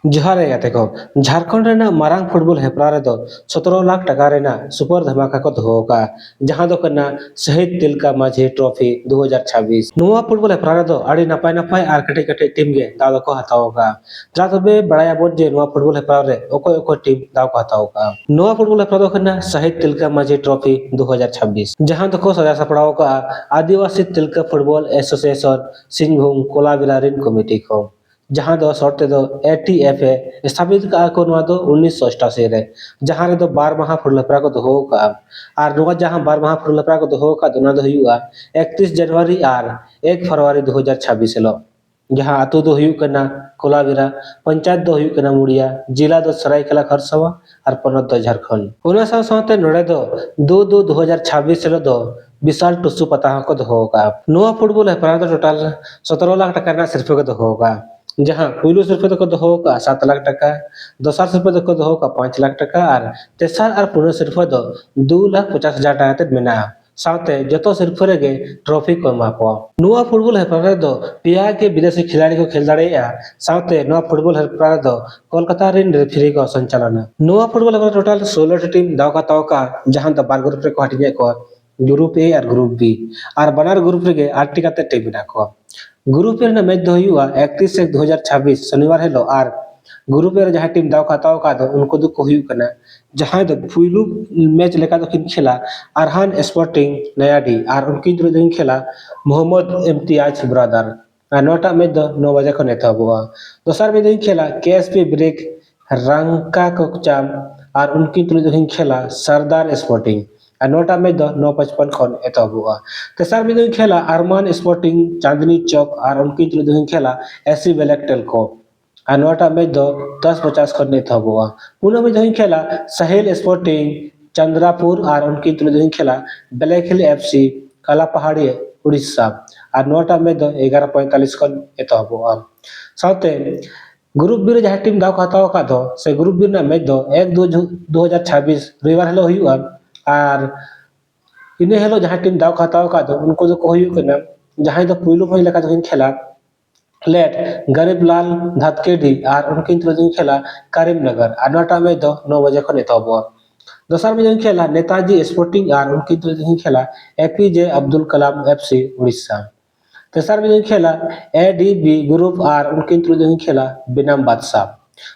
जोहार गाते को झारखंड रेना मारांग फुटबॉल हेपरा रे दो 17 लाख टका रेना सुपर धमाका को दोहो का जहां दो कना शहीद तिलका माझी ट्रॉफी 2026 नोवा फुटबॉल हेपरा रे दो आड़ी नपाय नपाय आर कटे कटे टीम गे दाव को हताओ का जा तबे बड़ाया बोट जे नोवा फुटबॉल हेपरा रे ओको ओको टीम दाव को हताओ का नोवा फुटबॉल हेपरा दो कना शहीद तिलका माझी ट्रॉफी 2026 जहां दो को सजा सपड़ाओ का आदिवासी तिलका फुटबॉल एसोसिएशन सिंहभूम कोलाबिला रिन कमेटी को जहां दो शर्ते दो एटीएफए स्थापित का को नवा दो 1988 रे जहां रे दो 12 माह फुटलपरा को दोहो का आर नवा जहां 12 माह फुटलपरा को दोहो का दोना दो हुआ 31 जनवरी आर 1 फरवरी 2026 लो जहां आतु दो हुई कना कोलाबिरा पंचायत दो हुई कना मुड़िया जिला दो सरायकेला खरसावा और पनत दो झारखंड उना साथे नोड़े दो 2/2/2026 रे दो विशाल टुसु पता को दोहो का नवा फुटबॉल है प्राय टोटल 17 लाख टका ना सिर्फ को दोहो का जहां पुलिस रुपये को दोहो का 7 लाख टका दोसर रुपये को दोहो का 5 लाख टका और तेसर और पुनः सिर्फ दो 2,50,000 टका ते मेना साथे जतो सिर्फ रेगे ट्रॉफी को एमा को नोवा फुटबॉल हेपरा दो पिया के विदेशी खिलाड़ी को खेल दाड़ेया साथे नोवा फुटबॉल हेपरा दो कोलकाता रिन रेफरी को संचालन नोवा फुटबॉल हेपरा टोटल 16 टीम दाव का जहां द बार ग्रुप रे को हटिए को ग्रुप ए और ग्रुप बी और बनार ग्रुप रे 8 टी काते टीम मेना को ग्रुप रे मैच दो हुआ 31/1/2026 शनिवार हेलो आर ग्रुप रे जहां टीम दाव खाताओ का दो उनको दो को हुई कना जहां दो फुइलु मैच लेका दो किन खेला अरहान स्पोर्टिंग नयाडी और उनकी जो दिन खेला मोहम्मद इम्तियाज ब्रदर नोटा मैच दो 9 बजे को नेता हुआ दोसर में दिन खेला केएसपी ब्रेक रंका कोकचाम और उनकी जो खेला सरदार स्पोर्टिंग नोटा में दो 9:55 खन एतो हुआ तेसर में दिन खेला अरमान स्पोर्टिंग चांदनी चौक और उनकी जो खेला एससी वेलेक्टेल को नोटा में दो 10:50 खन एतो हुआ पुनः में दिन खेला सहेल स्पोर्टिंग चंद्रापुर और उनकी जो खेला ब्लैक हिल एफसी काला पहाड़ी उड़ीसा और नोटा में दो 11:45 खन एतो हुआ साथे ग्रुप बी रे जहां टीम दाव खाताओ का दो से ग्रुप बी ना मैच दो 1/2/2026 रविवार हेलो हुआ और इने हेलो जहां टीम दाव खाताओ का दो उनको जो को हुई कना जहां दो पुइलो पहिल का जो खेला लेट गरीबलाल धतकेडी और उनकी जो खेला करीमनगर अनोटा में दो 9 बजे को नेता हुआ दोसर में जो खेला नेताजी स्पोर्टिंग और उनकी जो खेला एपीजे अब्दुल कलाम एफसी उड़ीसा तेसर में जो खेला एडीबी ग्रुप और उनकी जो खेला बिनाम बादशाह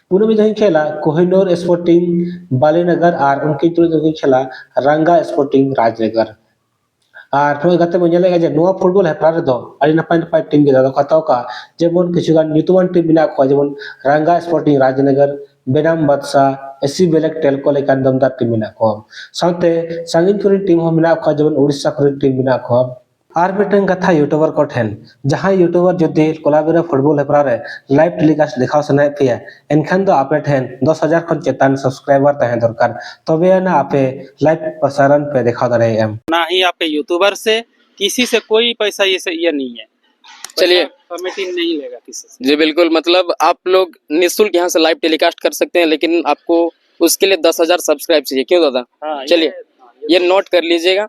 पुनः में जो खेला कोहिनूर स्पोर्टिंग बालीनगर और उनकी जो खेला रंगा स्पोर्टिंग राजनगर और तो गते में नेलेगा जे नोवा फुटबॉल हेपरा रे दो आड़ी नपाय नपाय टीम गे दादा खताओ का जेमन किछुगान न्यूतुमान टीम बिना को जेमन रंगा स्पोर्टिंग राजनगर बेनाम बादशाह एससी बेलेक टेलको लेकान दमदार टीम बिना को साथे संगीन कुरी टीम हो बिना को जेमन उड़ीसा कुरी टीम बिना को आर मिटन कथा यूट्यूबर को ठेन जहां यूट्यूबर जदि कोलाबिरा फुटबॉल हेपरा रे लाइव टेलीकास्ट दिखाओ सनाय पे एनखान दो आपे ठेन 10,000 खन चेतान सब्सक्राइबर तहे दरकार तबे ना आपे लाइव प्रसारण पे दिखाओ दरे एम ना ही आपके यूट्यूबर से किसी से कोई पैसा ये नहीं है। चलिए कमेटी नहीं लेगा किसी से। जी बिल्कुल, मतलब आप लोग निःशुल्क यहाँ से लाइव टेलीकास्ट कर सकते हैं, लेकिन आपको उसके लिए 10,000 सब्सक्राइब चाहिए। क्यों दादा? हाँ, चलिए ये नोट कर लीजिएगा।